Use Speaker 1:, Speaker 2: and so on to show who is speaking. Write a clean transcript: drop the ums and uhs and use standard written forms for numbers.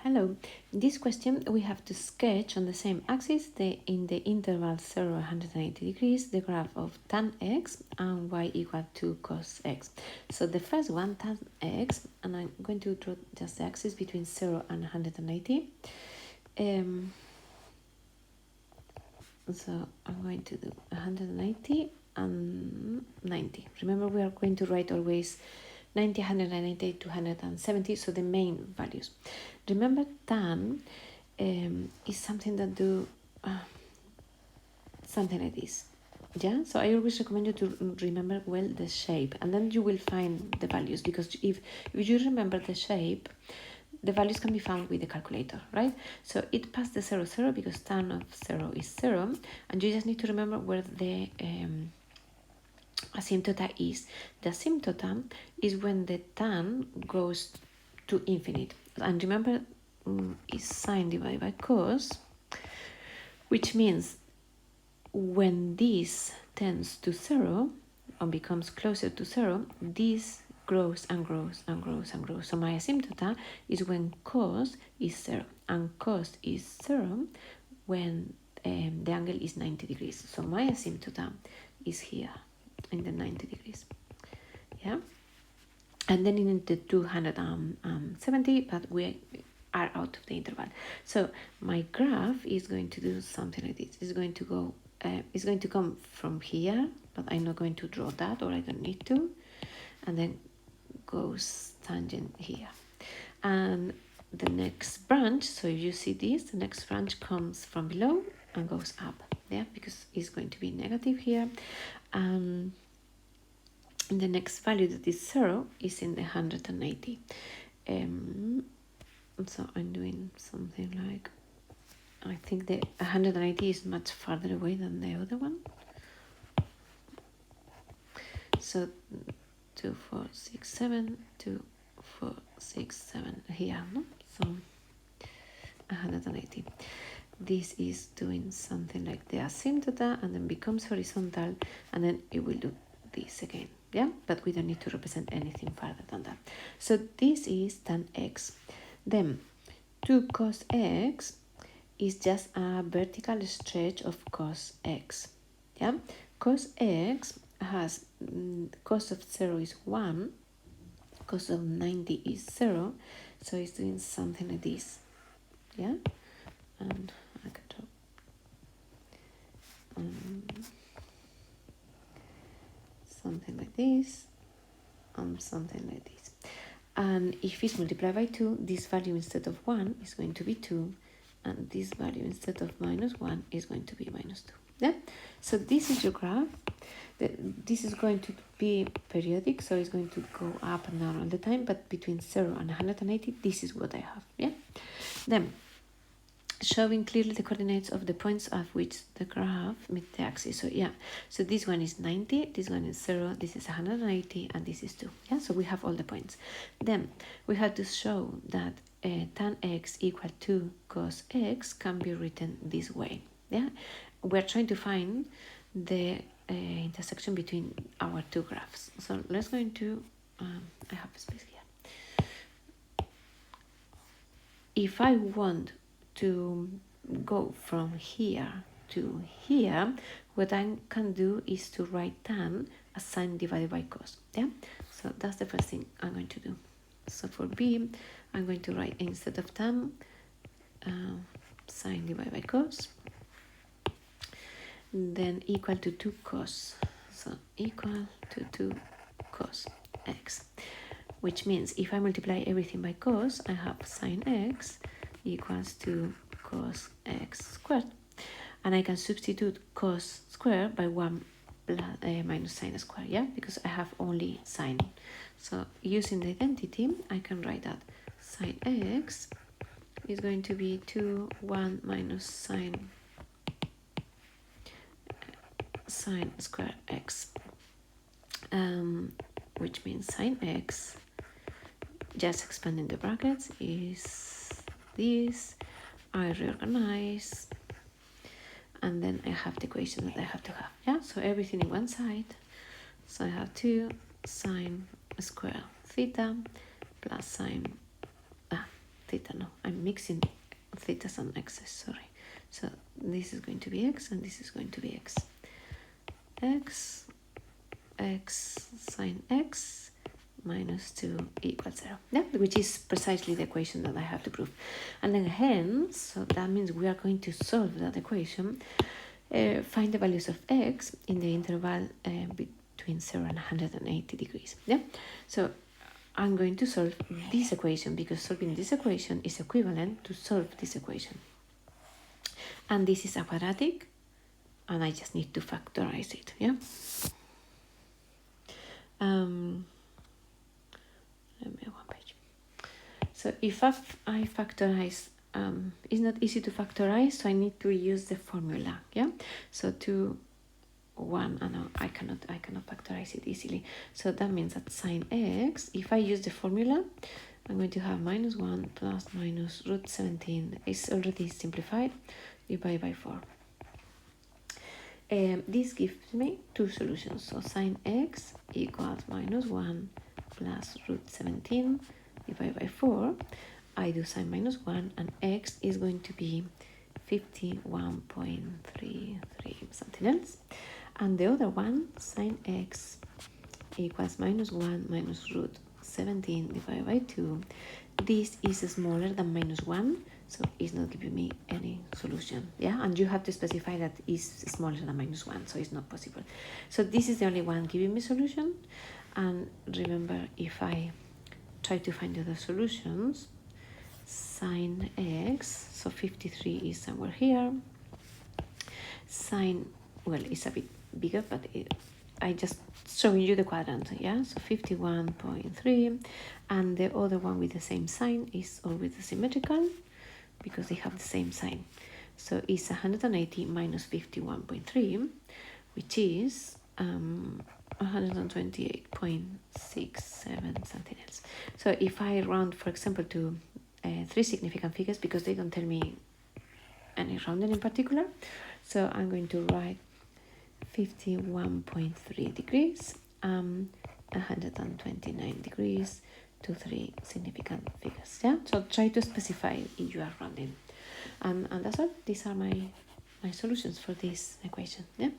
Speaker 1: Hello. In this question, we have to sketch on the same axis in the interval 0 180 degrees the graph of tan x and y equal to cos x. So the first one, tan x, and I'm going to draw just the axis between 0 and 180. So I'm going to do 180 and 90. Remember, we are going to write always 90, 180, 270, so the main values. Remember, tan is something that do something like this. Yeah, so I always recommend you to remember well the shape, and then you will find the values, because if you remember the shape, the values can be found with the calculator, right? So it passed the 0, 0 because tan of 0 is 0, and you just need to remember where the asymptote is. The asymptote is when the tan goes to infinite, and remember, is sine divided by cos, which means when this tends to 0 or becomes closer to 0, this grows and grows and grows and grows. So my asymptote is when cos is 0, and cos is 0 when the angle is 90 degrees. So my asymptote is here in the 90 degrees. Yeah, and then in the 270, but we are out of the interval. So my graph is going to do something like this. It's going to go. It's going to come from here, but I'm not going to draw that, or I don't need to, and then goes tangent here. And the next branch, so if you see this, the next branch comes from below and goes up, yeah, because it's going to be negative here. And the next value that is 0 is in the 180. So I'm doing something like, I think the 180 is much farther away than the other one. So 2, 4, 6, 7, 2, 4, 6, 7 here, no? So 180. This is doing something like the asymptote, and then becomes horizontal, and then it will do this again, yeah? But we don't need to represent anything further than that. So this is tan x. Then 2 cos x is just a vertical stretch of cos x, yeah? Cos x has cos of 0 is 1, cos of 90 is 0, so it's doing something like this, yeah? And I can draw something like this and something like this. And if it's multiplied by 2, this value instead of 1 is going to be 2, and this value instead of -1 is going to be -2. Yeah, so this is your graph. This is going to be periodic, so it's going to go up and down all the time, but between 0 and 180, this is what I have. Yeah, then showing clearly the coordinates of the points at which the graph meets the axis. So yeah, so this one is 90, this one is 0, this is 180, and this is 2. Yeah, so we have all the points. Then we have to show that tan x equal to cos x can be written this way. Yeah, we're trying to find the intersection between our two graphs. So let's go into, I have a space here. If I want to go from here to here, what I can do is to write tan as sine divided by cos. Yeah, so that's the first thing I'm going to do. So for B, I'm going to write, instead of tan, sine divided by cos, then equal to 2 cos, so equal to 2 cos x, which means if I multiply everything by cos, I have sine x equals to cos x squared, and I can substitute cos squared by 1 minus sine squared, yeah, because I have only sine. So using the identity, I can write that sine x is going to be 2, 1 minus sine square x, which means sine x, just expanding the brackets, is this. I reorganize, and then I have the equation that I have to have. Yeah, so everything in one side. So I have 2 sine square theta plus sine theta, no, I'm mixing thetas and x's, sorry. So this is going to be x and this is going to be x. X sine x minus 2 equals 0. Yeah, which is precisely the equation that I have to prove. And then hence, so that means we are going to solve that equation. Find the values of x in the interval between 0 and 180 degrees. Yeah, so I'm going to solve this equation because solving this equation is equivalent to solve this equation. And this is a quadratic, and I just need to factorize it. Yeah. Let me one page. So if I factorize, it's not easy to factorize, so I need to use the formula. Yeah. So 2, 1, and I cannot factorize it easily. So that means that sine x, if I use the formula, I'm going to have minus 1 plus minus root 17. It's already simplified. Divided by 4. This gives me two solutions. So sine x equals minus 1 plus root 17 divided by 4. I do sine minus 1 and x is going to be 51.33 something else. And the other one, sine x equals minus 1 minus root 17 divided by 2. This is smaller than minus 1, so it's not giving me any solution. Yeah, and you have to specify that is smaller than minus 1, so it's not possible. So this is the only one giving me solution. And remember, if I try to find the other solutions, sine x, so 53 is somewhere here. Sine, well, it's a bit bigger, but I just showing you the quadrant, yeah? So 51.3, and the other one with the same sign is always symmetrical because they have the same sign. So it's 180 minus 51.3, which is 128.67 something else. So if I round, for example, to 3 significant figures, because they don't tell me any rounding in particular, so I'm going to write 51.3 degrees, 129 degrees to 3 significant figures. Yeah, so try to specify if you are rounding, and that's all. These are my solutions for this equation. Yeah.